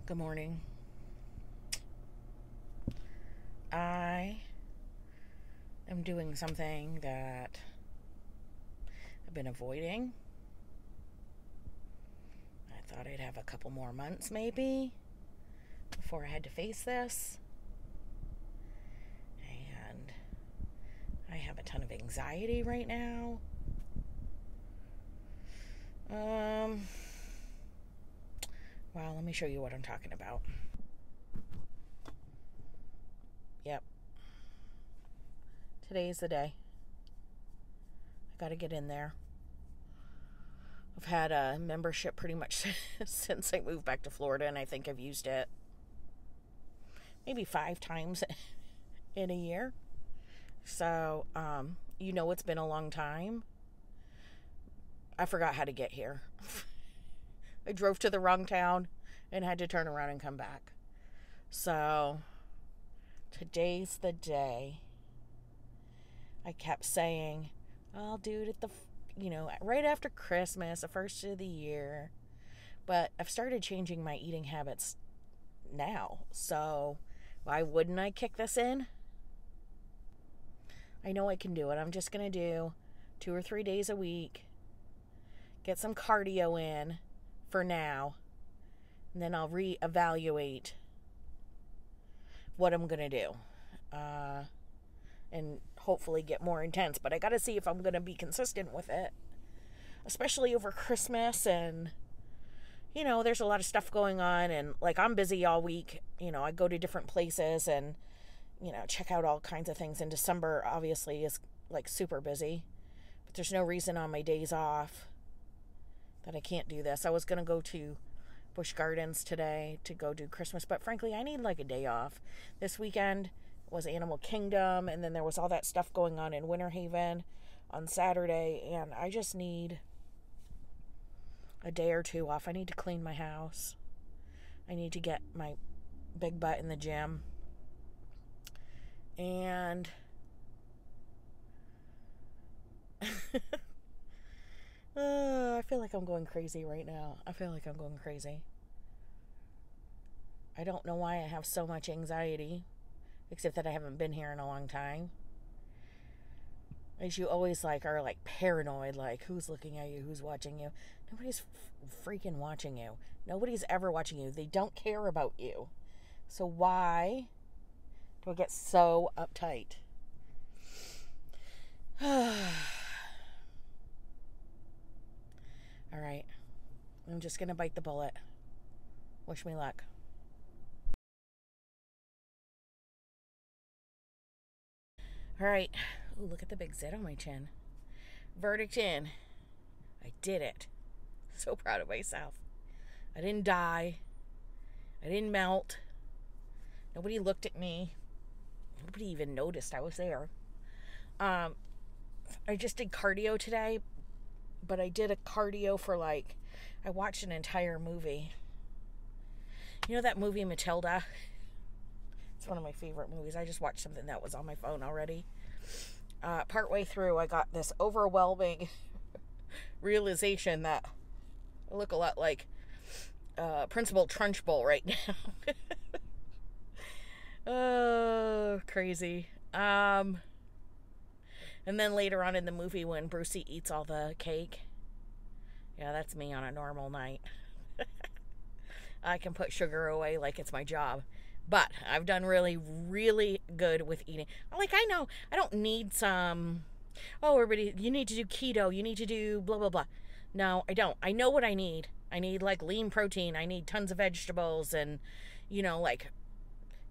Good morning. I am doing something that I've been avoiding. I thought I'd have a couple more months maybe before I had to face this. And I have a ton of anxiety right now. Well, let me show you what I'm talking about. Yep. Today's the day. I gotta get in there. I've had a membership pretty much since I moved back to Florida, and I think I've used it maybe 5 times in a year. So, it's been a long time. I forgot how to get here. I drove to the wrong town and had to turn around and come back. So, today's the day. I kept saying, I'll do it at right after Christmas, the first of the year. But I've started changing my eating habits now. So, why wouldn't I kick this in? I know I can do it. I'm just going to do 2 or 3 days a week. Get some cardio in for now. And then I'll reevaluate what I'm going to do. And hopefully get more intense. But I got to see if I'm going to be consistent with it. Especially over Christmas and, there's a lot of stuff going on. And, I'm busy all week. I go to different places and, check out all kinds of things. And December, obviously, is, super busy. But there's no reason on my days off that I can't do this. I was going to go to Busch Gardens today to go do Christmas. But, frankly, I need, a day off. This weekend was Animal Kingdom. And then there was all that stuff going on in Winter Haven on Saturday. And I just need a day or 2 off. I need to clean my house. I need to get my big butt in the gym. And I feel like I'm going crazy right now. I don't know why I have so much anxiety, except that I haven't been here in a long time. As you always are paranoid, who's looking at you, who's watching you. Nobody's freaking watching you. Nobody's ever watching you. They don't care about you. So why do I get so uptight? All right. I'm just going to bite the bullet. Wish me luck. All right. Ooh, look at the big zit on my chin. Verdict in. I did it. So proud of myself. I didn't die. I didn't melt. Nobody looked at me. Nobody even noticed I was there. I just did cardio today, but I did a cardio for I watched an entire movie. You know that movie Matilda? It's one of my favorite movies. I just watched something that was on my phone already. Partway through, I got this overwhelming realization that I look a lot like Principal Trunchbull right now. Oh, crazy. And then later on in the movie when Brucey eats all the cake. Yeah, that's me on a normal night. I can put sugar away like it's my job. But I've done really, really good with eating. I know I don't need some, everybody, you need to do keto. You need to do blah, blah, blah. No, I don't. I know what I need. I need lean protein. I need tons of vegetables and,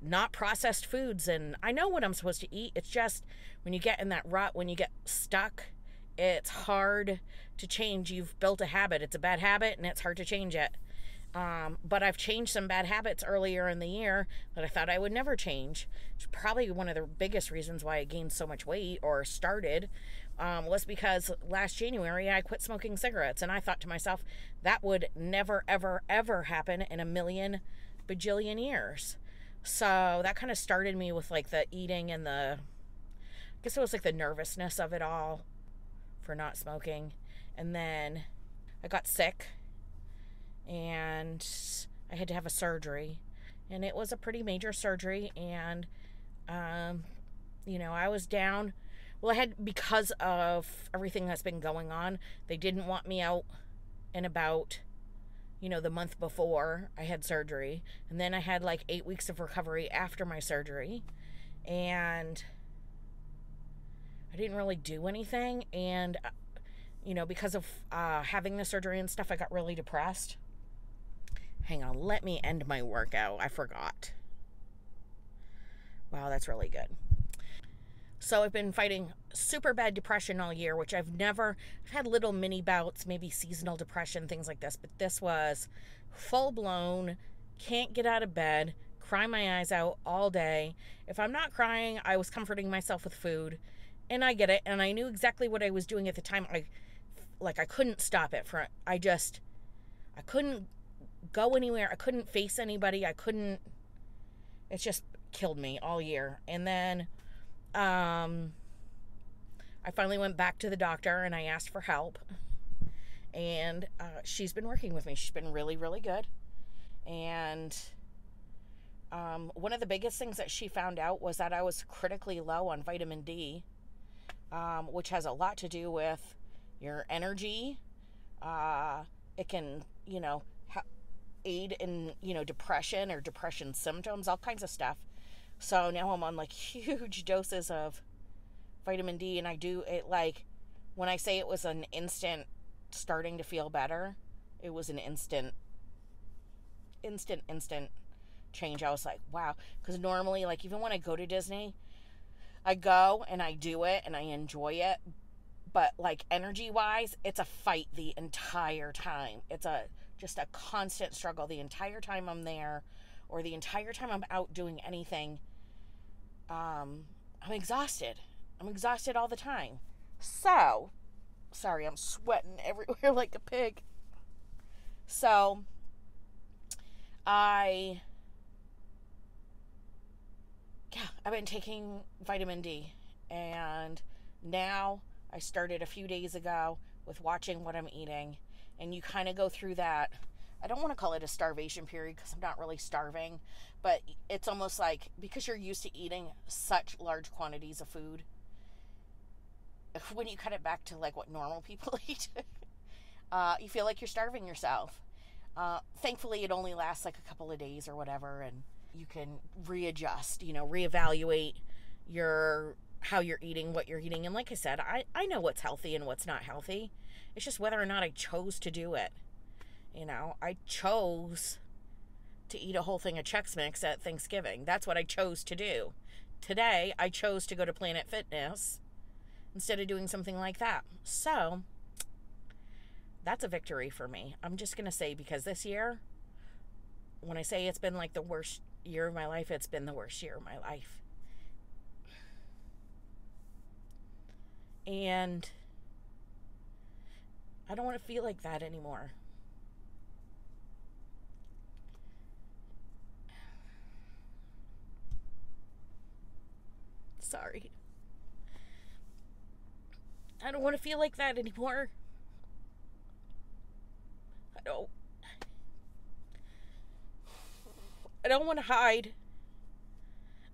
not processed foods. And I know what I'm supposed to eat. It's just when you get in that rut, when you get stuck, it's hard to change. You've built a habit. It's a bad habit and it's hard to change it. But I've changed some bad habits earlier in the year that I thought I would never change. It's probably one of the biggest reasons why I gained so much weight or started was because last January I quit smoking cigarettes. And I thought to myself, that would never, ever, ever happen in a million bajillion years. So that kind of started me with the eating and I guess it was the nervousness of it all for not smoking. And then I got sick. And I had to have a surgery, and it was a pretty major surgery. And I was down. Well, because of everything that's been going on, they didn't want me out and about, the month before I had surgery. And then I had like 8 weeks of recovery after my surgery. And I didn't really do anything. And, because of having the surgery and stuff, I got really depressed. Hang on, let me end my workout. I forgot. Wow, that's really good. So I've been fighting super bad depression all year, which I've had little mini bouts, maybe seasonal depression, things like this. But this was full blown, can't get out of bed, cry my eyes out all day. If I'm not crying, I was comforting myself with food. And I get it. And I knew exactly what I was doing at the time. I couldn't stop it. I couldn't go anywhere. I couldn't face anybody. It just killed me all year. And then I finally went back to the doctor and I asked for help. And she's been working with me. She's been really, really good. And one of the biggest things that she found out was that I was critically low on vitamin D, which has a lot to do with your energy. It can, aid in, depression or depression symptoms, all kinds of stuff. So now I'm on like huge doses of vitamin D, and I do it when I say it was an instant starting to feel better, it was an instant change. I was like, wow. Because normally, even when I go to Disney, I go and I do it and I enjoy it. But energy wise, it's a fight the entire time. It's just a constant struggle the entire time I'm there, or the entire time I'm out doing anything. I'm exhausted. I'm exhausted all the time. So, sorry, I'm sweating everywhere like a pig. So, I've been taking vitamin D, and now I started a few days ago with watching what I'm eating, and you kind of go through that. I don't want to call it a starvation period because I'm not really starving, but it's almost like because you're used to eating such large quantities of food, when you cut it back to what normal people eat, you feel like you're starving yourself. Thankfully, it only lasts a couple of days or whatever, and you can readjust, reevaluate how you're eating, what you're eating. And like I said, I know what's healthy and what's not healthy. It's just whether or not I chose to do it. I chose to eat a whole thing of Chex Mix at Thanksgiving. That's what I chose to do. Today, I chose to go to Planet Fitness instead of doing something like that. So, that's a victory for me. I'm just going to say, because this year, when I say it's been the worst year of my life, it's been the worst year of my life. And I don't want to feel like that anymore. Sorry. I don't want to feel like that anymore. I don't want to hide.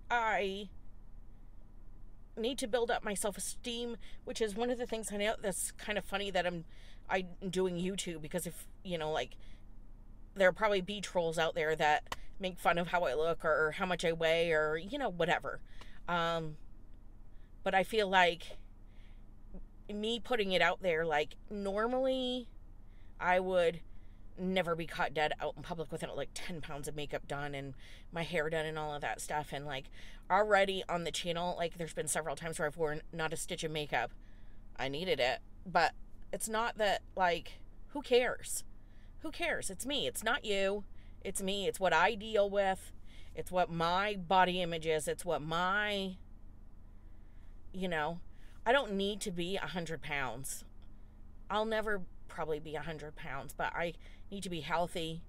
I need to build up my self-esteem, which is one of the things I know that's kind of funny that I'm doing YouTube, because if, there are probably bee trolls out there that make fun of how I look or how much I weigh or, whatever. But I feel like me putting it out there, normally I would never be caught dead out in public without 10 pounds of makeup done and my hair done and all of that stuff. And already on the channel, there's been several times where I've worn not a stitch of makeup. I needed it, but it's not that, who cares? Who cares? It's me. It's not you. It's me. It's what I deal with. It's what my body image is. It's what my, I don't need to be 100 pounds. I'll never probably be 100 pounds, but I need to be healthy,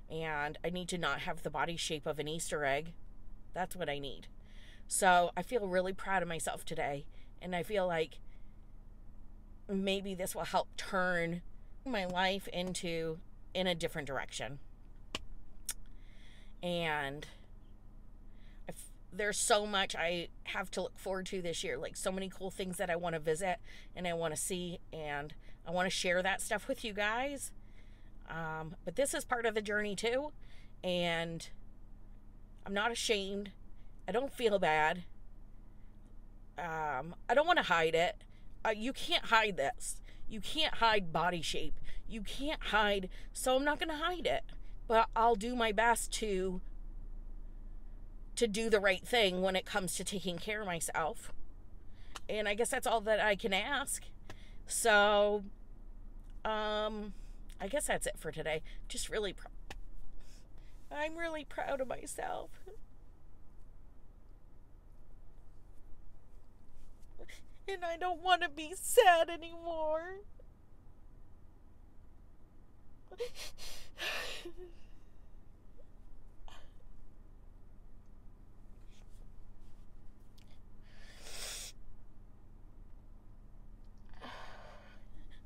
and I need to not have the body shape of an Easter egg. That's what I need. So I feel really proud of myself today, and I feel like maybe this will help turn my life in a different direction. And there's so much I have to look forward to this year, like so many cool things that I want to visit and I want to see, and I want to share that stuff with you guys. But this is part of the journey too, and I'm not ashamed. I don't feel bad. I don't want to hide it. You can't hide this. You can't hide body shape. You can't hide, so I'm not going to hide it. But I'll do my best to do the right thing when it comes to taking care of myself. And I guess that's all that I can ask. So, I guess that's it for today. Just really I'm really proud of myself. And I don't want to be sad anymore.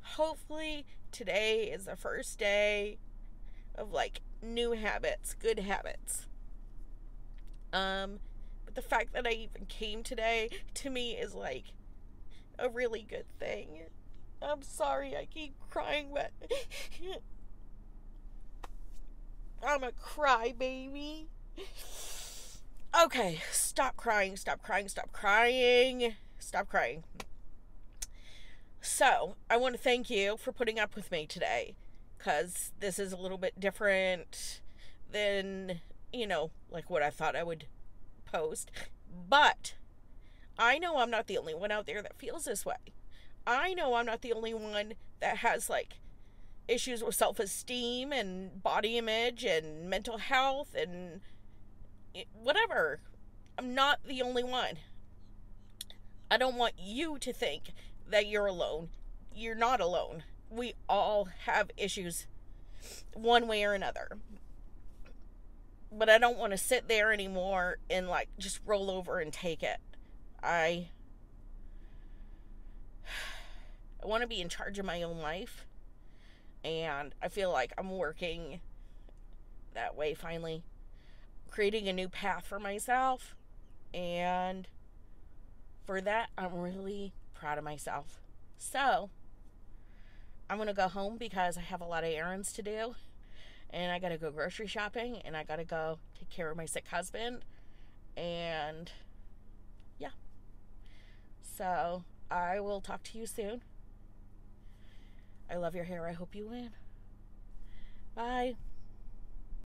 Hopefully today is the first day of like new habits, good habits. But the fact that I even came today to me is like a really good thing. I'm sorry I keep crying, but I'm a crybaby. Okay, stop crying, stop crying, stop crying, stop crying. So, I want to thank you for putting up with me today, because this is a little bit different than, like what I thought I would post. But I know I'm not the only one out there that feels this way. I know I'm not the only one that has like issues with self-esteem and body image and mental health and whatever. I'm not the only one. I don't want you to think that you're alone. You're not alone. We all have issues one way or another. But I don't want to sit there anymore and like just roll over and take it. I want to be in charge of my own life, and I feel like I'm working that way finally, creating a new path for myself, and for that I'm really proud of myself. So I'm gonna go home because I have a lot of errands to do, and I gotta go grocery shopping, and I gotta go take care of my sick husband, and yeah. So I will talk to you soon. I love your hair. I hope you win. Bye.